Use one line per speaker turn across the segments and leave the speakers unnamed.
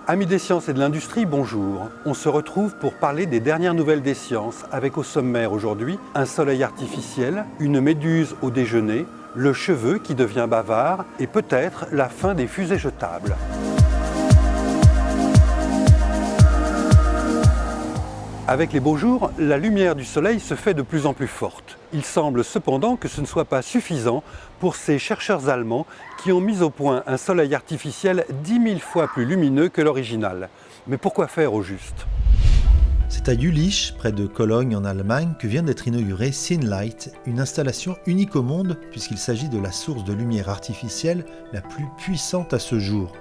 Amis des sciences et de l'industrie, bonjour. On se retrouve pour parler des dernières nouvelles des sciences avec au sommaire aujourd'hui un soleil artificiel, une méduse au déjeuner, le cheveu qui devient bavard et peut-être la fin des fusées jetables. Avec les beaux jours, la lumière du soleil se fait de plus en plus forte. Il semble cependant que ce ne soit pas suffisant pour ces chercheurs allemands qui ont mis au point un soleil artificiel 10 000 fois plus lumineux que l'original. Mais pourquoi faire au juste ?
C'est à Jülich, près de Cologne en Allemagne, que vient d'être inaugurée Synlight, une installation unique au monde puisqu'il s'agit de la source de lumière artificielle la plus puissante à ce jour.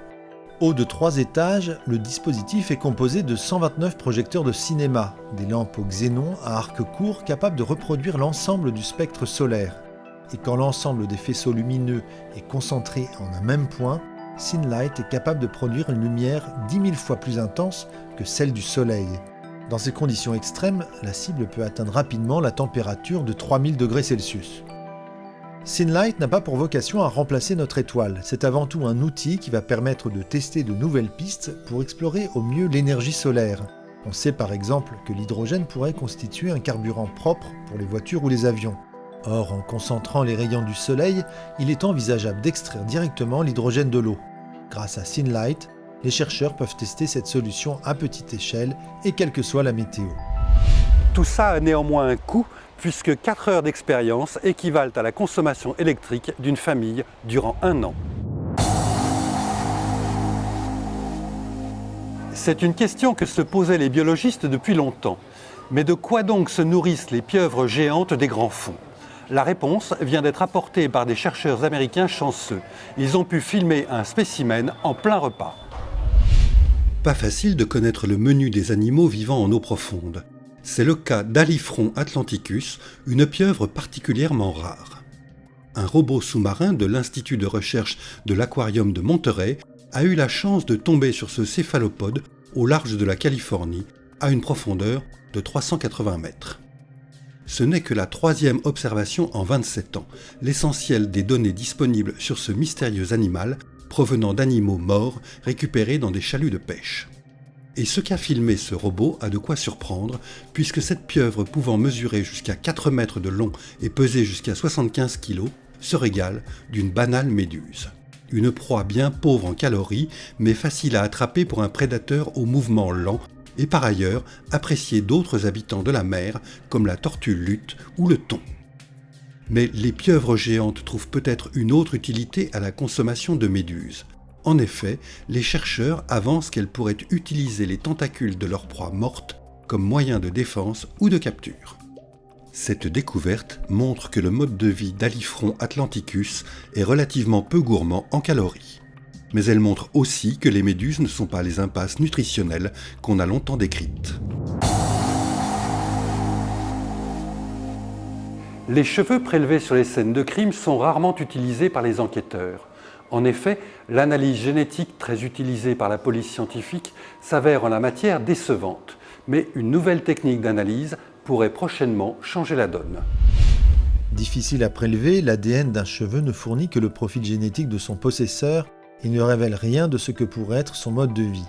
Haut de 3 étages, le dispositif est composé de 129 projecteurs de cinéma, des lampes au xénon à arc court capables de reproduire l'ensemble du spectre solaire. Et quand l'ensemble des faisceaux lumineux est concentré en un même point, Synlight est capable de produire une lumière 10 000 fois plus intense que celle du Soleil. Dans ces conditions extrêmes, la cible peut atteindre rapidement la température de 3000 degrés Celsius. Synlight n'a pas pour vocation à remplacer notre étoile, c'est avant tout un outil qui va permettre de tester de nouvelles pistes pour explorer au mieux l'énergie solaire. On sait par exemple que l'hydrogène pourrait constituer un carburant propre pour les voitures ou les avions. Or, en concentrant les rayons du soleil, il est envisageable d'extraire directement l'hydrogène de l'eau. Grâce à Synlight, les chercheurs peuvent tester cette solution à petite échelle et quelle que soit la météo.
Tout ça a néanmoins un coût, puisque 4 heures d'expérience équivalent à la consommation électrique d'une famille durant 1 an. C'est une question que se posaient les biologistes depuis longtemps. Mais de quoi donc se nourrissent les pieuvres géantes des grands fonds ? La réponse vient d'être apportée par des chercheurs américains chanceux. Ils ont pu filmer un spécimen en plein repas. Pas facile de connaître le menu des animaux vivant en eau profonde. C'est le cas d'Alifron atlanticus, une pieuvre particulièrement rare. Un robot sous-marin de l'Institut de recherche de l'Aquarium de Monterey a eu la chance de tomber sur ce céphalopode au large de la Californie, à une profondeur de 380 mètres. Ce n'est que la 3e observation en 27 ans, l'essentiel des données disponibles sur ce mystérieux animal provenant d'animaux morts récupérés dans des chaluts de pêche. Et ce qu'a filmé ce robot a de quoi surprendre, puisque cette pieuvre pouvant mesurer jusqu'à 4 mètres de long et peser jusqu'à 75 kg, se régale d'une banale méduse. Une proie bien pauvre en calories, mais facile à attraper pour un prédateur au mouvement lent, et par ailleurs appréciée d'autres habitants de la mer, comme la tortue luth ou le thon. Mais les pieuvres géantes trouvent peut-être une autre utilité à la consommation de méduses. En effet, les chercheurs avancent qu'elles pourraient utiliser les tentacules de leur proie morte comme moyen de défense ou de capture. Cette découverte montre que le mode de vie d'Alifron atlanticus est relativement peu gourmand en calories. Mais elle montre aussi que les méduses ne sont pas les impasses nutritionnelles qu'on a longtemps décrites. Les cheveux prélevés sur les scènes de crime sont rarement utilisés par les enquêteurs. En effet, l'analyse génétique très utilisée par la police scientifique s'avère en la matière décevante, mais une nouvelle technique d'analyse pourrait prochainement changer la donne.
Difficile à prélever, l'ADN d'un cheveu ne fournit que le profil génétique de son possesseur et ne révèle rien de ce que pourrait être son mode de vie.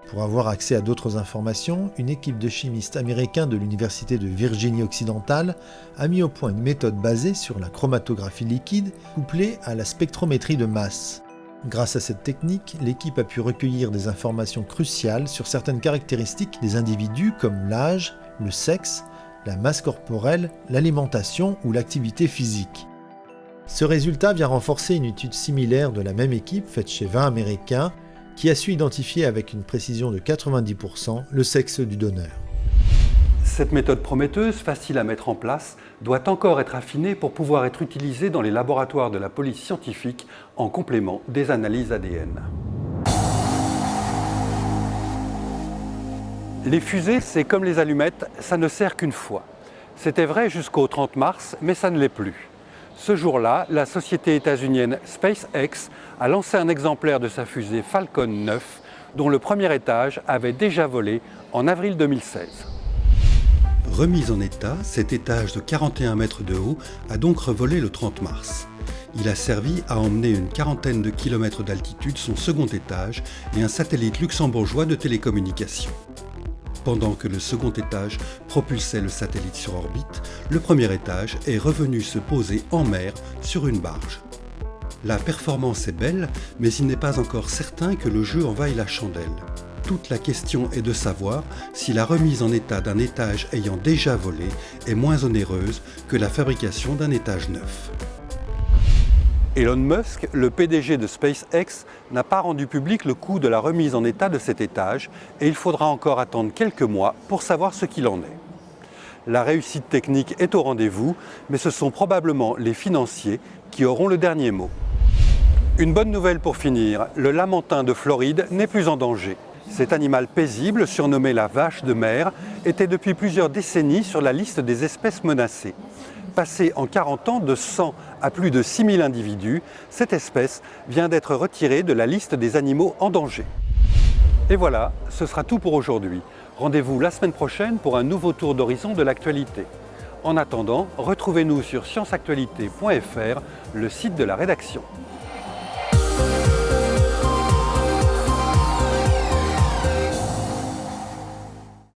Pour avoir accès à d'autres informations, une équipe de chimistes américains de l'Université de Virginie occidentale a mis au point une méthode basée sur la chromatographie liquide couplée à la spectrométrie de masse. Grâce à cette technique, l'équipe a pu recueillir des informations cruciales sur certaines caractéristiques des individus comme l'âge, le sexe, la masse corporelle, l'alimentation ou l'activité physique. Ce résultat vient renforcer une étude similaire de la même équipe faite chez 20 Américains qui a su identifier avec une précision de 90% le sexe du donneur.
Cette méthode prometteuse, facile à mettre en place, doit encore être affinée pour pouvoir être utilisée dans les laboratoires de la police scientifique en complément des analyses ADN. Les fusées, c'est comme les allumettes, ça ne sert qu'une fois. C'était vrai jusqu'au 30 mars, mais ça ne l'est plus. Ce jour-là, la société états-unienne SpaceX a lancé un exemplaire de sa fusée Falcon 9, dont le premier étage avait déjà volé en avril 2016. Remise en état, cet étage de 41 mètres de haut a donc revolé le 30 mars. Il a servi à emmener une quarantaine de kilomètres d'altitude son second étage et un satellite luxembourgeois de télécommunications. Pendant que le second étage propulsait le satellite sur orbite, le premier étage est revenu se poser en mer sur une barge. La performance est belle, mais il n'est pas encore certain que le jeu en vaille la chandelle. Toute la question est de savoir si la remise en état d'un étage ayant déjà volé est moins onéreuse que la fabrication d'un étage neuf. Elon Musk, le PDG de SpaceX, n'a pas rendu public le coût de la remise en état de cet étage et il faudra encore attendre quelques mois pour savoir ce qu'il en est. La réussite technique est au rendez-vous, mais ce sont probablement les financiers qui auront le dernier mot. Une bonne nouvelle pour finir, le lamantin de Floride n'est plus en danger. Cet animal paisible, surnommé la vache de mer, était depuis plusieurs décennies sur la liste des espèces menacées. Passée en 40 ans de 100 à plus de 6000 individus, cette espèce vient d'être retirée de la liste des animaux en danger. Et voilà, ce sera tout pour aujourd'hui. Rendez-vous la semaine prochaine pour un nouveau tour d'horizon de l'actualité. En attendant, retrouvez-nous sur scienceactualité.fr, le site de la rédaction.